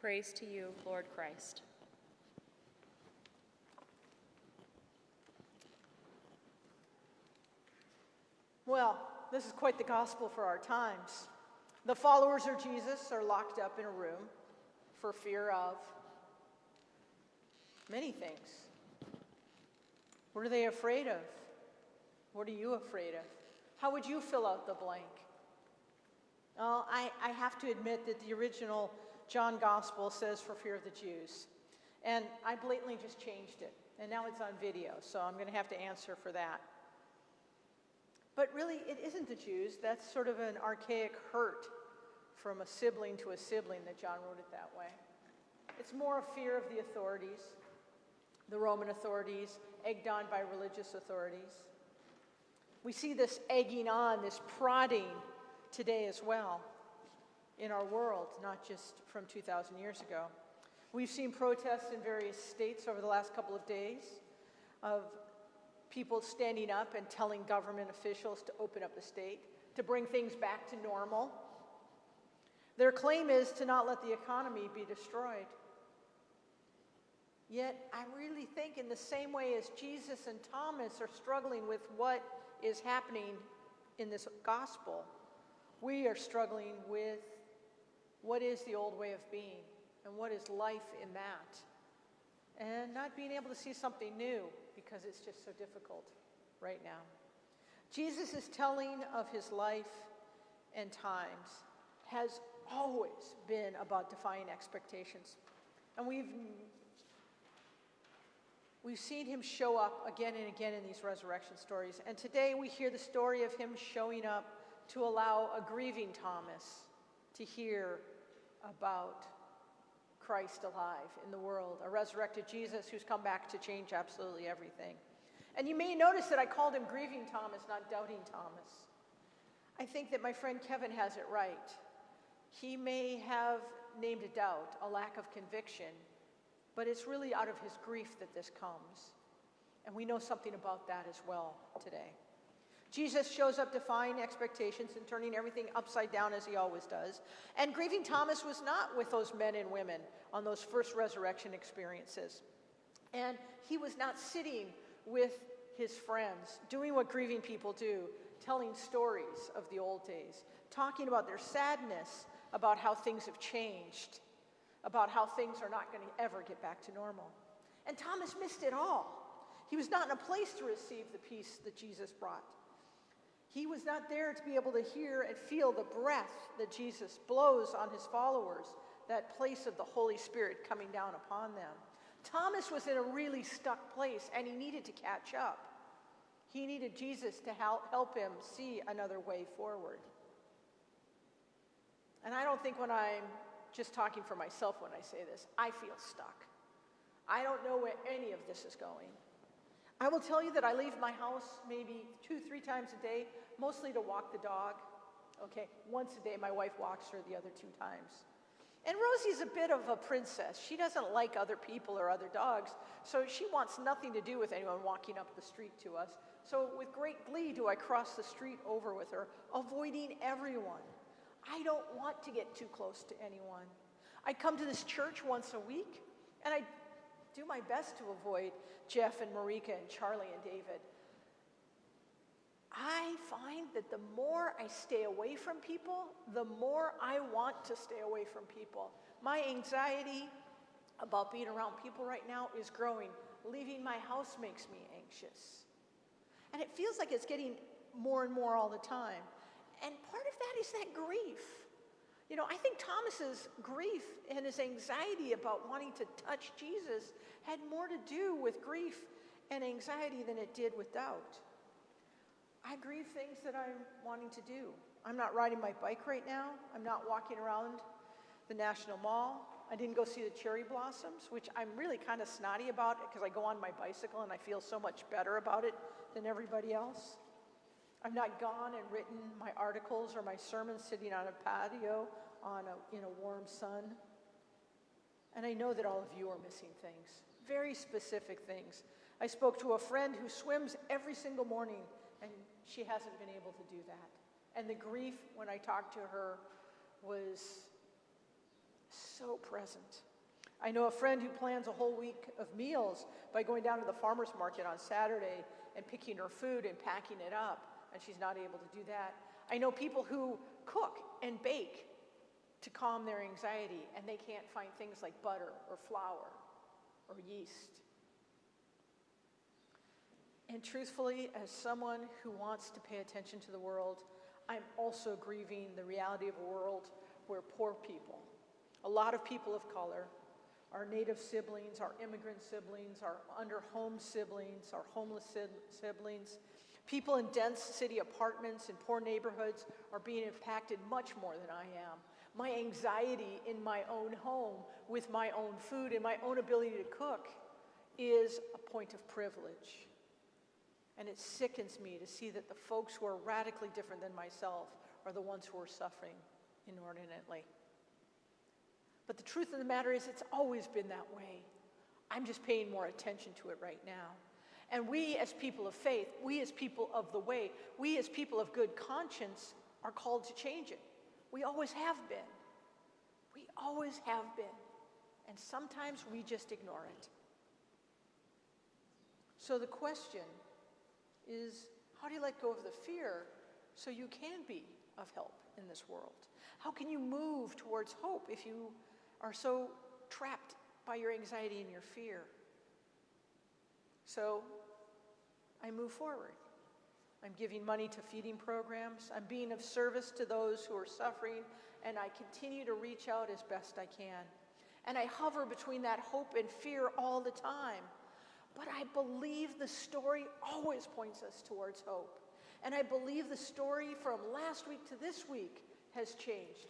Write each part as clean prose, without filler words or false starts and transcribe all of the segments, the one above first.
Praise to you, Lord Christ. Well, this is quite the gospel for our times. The followers of Jesus are locked up in a room for fear of many things. What are they afraid of? What are you afraid of? How would you fill out the blank? Well, I have to admit that the original John Gospel says for fear of the Jews. And I blatantly just changed it. And now it's on video, so I'm going to have to answer for that. But really, it isn't the Jews. That's sort of an archaic hurt from a sibling to a sibling that John wrote it that way. It's more a fear of the authorities, the Roman authorities, egged on by religious authorities. We see this egging on, this prodding today as well in our world, not just from 2,000 years ago. We've seen protests in various states over the last couple of days of people standing up and telling government officials to open up the state, to bring things back to normal. Their claim is to not let the economy be destroyed. Yet, I really think in the same way as Jesus and Thomas are struggling with what is happening in this gospel, we are struggling with what is the old way of being and what is life in that. And not being able to see something new because it's just so difficult right now. Jesus' telling of his life and times has always been about defying expectations. And we've seen him show up again and again in these resurrection stories. And today we hear the story of him showing up to allow a grieving Thomas to hear about Christ alive in the world, a resurrected Jesus who's come back to change absolutely everything. And you may notice that I called him grieving Thomas, not doubting Thomas. I think that my friend Kevin has it right. He may have named a doubt, a lack of conviction, but it's really out of his grief that this comes. And we know something about that as well today. Jesus shows up defying expectations and turning everything upside down as he always does. And grieving Thomas was not with those men and women on those first resurrection experiences. And he was not sitting with his friends, doing what grieving people do, telling stories of the old days, talking about their sadness, about how things have changed, about how things are not going to ever get back to normal. And Thomas missed it all. He was not in a place to receive the peace that Jesus brought. He was not there to be able to hear and feel the breath that Jesus blows on his followers, that place of the Holy Spirit coming down upon them. Thomas was in a really stuck place, and he needed to catch up. He needed Jesus to help him see another way forward. And I don't think when I'm just talking for myself when I say this, I feel stuck. I don't know where any of this is going. I will tell you that I leave my house maybe 2-3 times a day, mostly to walk the dog. Okay, once a day my wife walks her, the other 2 times. And Rosie's a bit of a princess. She doesn't like other people or other dogs, so she wants nothing to do with anyone walking up the street to us. So with great glee do I cross the street over with her, avoiding everyone. I don't want to get too close to anyone. I come to this church once a week, and I do my best to avoid Jeff and Marika and Charlie and David. I find that the more I stay away from people, the more I want to stay away from people. My anxiety about being around people right now is growing. Leaving my house makes me anxious. And it feels like it's getting more and more all the time. And part of that is that grief. You know, I think Thomas's grief and his anxiety about wanting to touch Jesus had more to do with grief and anxiety than it did with doubt. I grieve things that I'm wanting to do. I'm not riding my bike right now. I'm not walking around the National Mall. I didn't go see the cherry blossoms, which I'm really kind of snotty about because I go on my bicycle and I feel so much better about it than everybody else. I've not gone and written my articles or my sermons sitting on a patio in a warm sun. And I know that all of you are missing things, very specific things. I spoke to a friend who swims every single morning, and she hasn't been able to do that. And the grief when I talked to her was so present. I know a friend who plans a whole week of meals by going down to the farmer's market on Saturday and picking her food and packing it up, and she's not able to do that. I know people who cook and bake to calm their anxiety, and they can't find things like butter or flour or yeast. And truthfully, as someone who wants to pay attention to the world, I'm also grieving the reality of a world where poor people, a lot of people of color, our Native siblings, our immigrant siblings, our under-home siblings, our homeless siblings, people in dense city apartments in poor neighborhoods are being impacted much more than I am. My anxiety in my own home with my own food and my own ability to cook is a point of privilege. And it sickens me to see that the folks who are radically different than myself are the ones who are suffering inordinately. But the truth of the matter is, it's always been that way. I'm just paying more attention to it right now. And we as people of faith, we as people of the way, we as people of good conscience are called to change it. We always have been. We always have been. And sometimes we just ignore it. So the question is, how do you let go of the fear so you can be of help in this world? How can you move towards hope if you are so trapped by your anxiety and your fear? So I move forward. I'm giving money to feeding programs. I'm being of service to those who are suffering, and I continue to reach out as best I can. And I hover between that hope and fear all the time. But I believe the story always points us towards hope. And I believe the story from last week to this week has changed.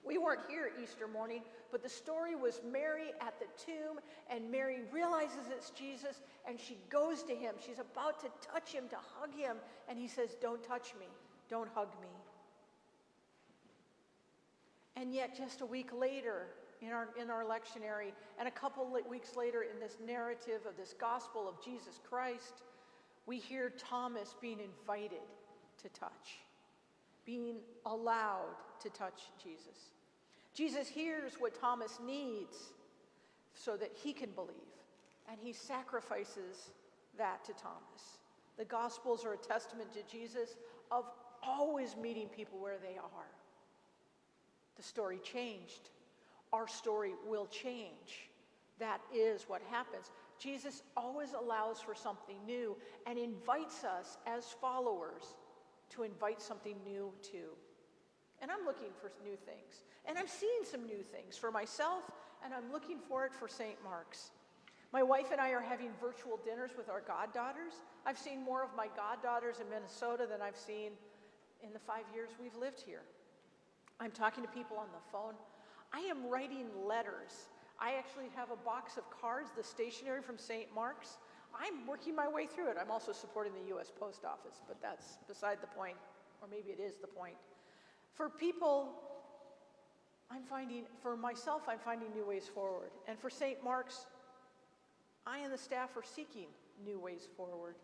We weren't here Easter morning, but the story was Mary at the tomb, and Mary realizes it's Jesus, and she goes to him. She's about to touch him, to hug him, and he says, "Don't touch me, don't hug me." And yet just a week later, in our lectionary, and a couple weeks later in this narrative of this gospel of Jesus Christ, we hear Thomas being invited to touch, being allowed to touch Jesus. Jesus hears what Thomas needs so that he can believe, and he sacrifices that to Thomas. The Gospels are a testament to Jesus of always meeting people where they are. The story changed. Our story will change. That is what happens. Jesus always allows for something new and invites us as followers to invite something new too. And I'm looking for new things. And I'm seeing some new things for myself, and I'm looking for it for St. Mark's. My wife and I are having virtual dinners with our goddaughters. I've seen more of my goddaughters in Minnesota than I've seen in the 5 years we've lived here. I'm talking to people on the phone. I am writing letters. I actually have a box of cards, the stationery from St. Mark's. I'm working my way through it. I'm also supporting the U.S. Post Office, but that's beside the point, or maybe it is the point. For people, for myself, I'm finding new ways forward. And for St. Mark's, I and the staff are seeking new ways forward.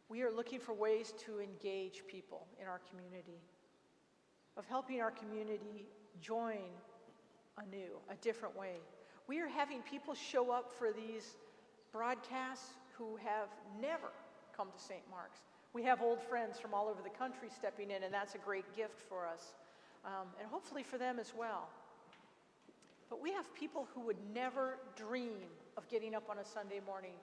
We are looking for ways to engage people in our community, of helping our community join anew, a different way. We are having people show up for these broadcasts who have never come to St. Mark's. We have old friends from all over the country stepping in, and that's a great gift for us, and hopefully for them as well. But we have people who would never dream of getting up on a Sunday morning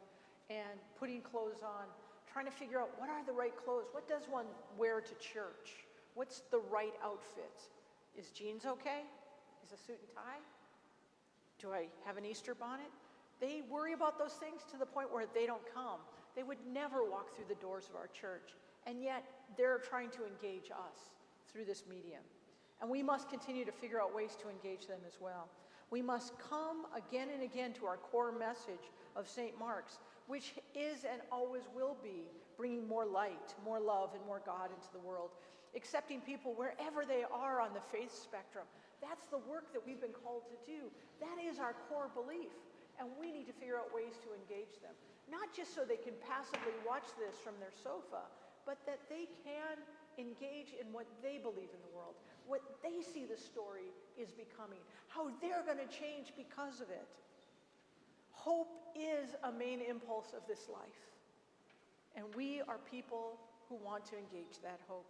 and putting clothes on, trying to figure out what are the right clothes, what does one wear to church, what's the right outfit? Is jeans okay? Is a suit and tie? Do I have an Easter bonnet? They worry about those things to the point where they don't come. They would never walk through the doors of our church, and yet they're trying to engage us through this medium. And we must continue to figure out ways to engage them as well. We must come again and again to our core message of St. Mark's, which is and always will be bringing more light, more love, and more God into the world, accepting people wherever they are on the faith spectrum. That's the work that we've been called to do. That is our core belief, and we need to figure out ways to engage them. Not just so they can passively watch this from their sofa, but that they can engage in what they believe in the world. what they see the story is becoming, how they're going to change because of it. Hope is a main impulse of this life. And we are people who want to engage that hope.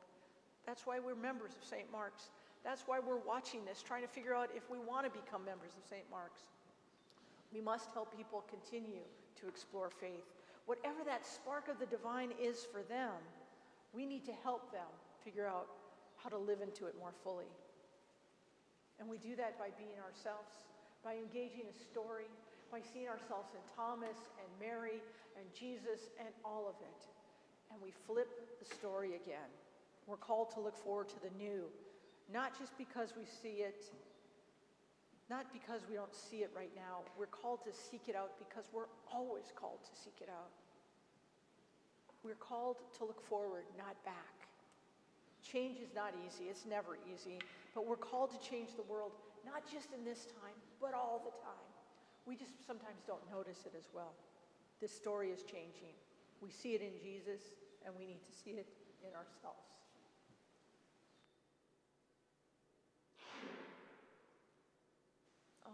That's why we're members of St. Mark's. That's why we're watching this, trying to figure out if we want to become members of St. Mark's. We must help people continue to explore faith. Whatever that spark of the divine is for them, we need to help them figure out how to live into it more fully. And we do that by being ourselves, by engaging a story, by seeing ourselves in Thomas and Mary and Jesus and all of it. And we flip the story again. We're called to look forward to the new, not just because we see it, not because we don't see it right now. We're called to seek it out because we're always called to seek it out. We're called to look forward, not back. Change is not easy. It's never easy. But we're called to change the world, not just in this time, but all the time. We just sometimes don't notice it as well. This story is changing. We see it in Jesus, and we need to see it in ourselves.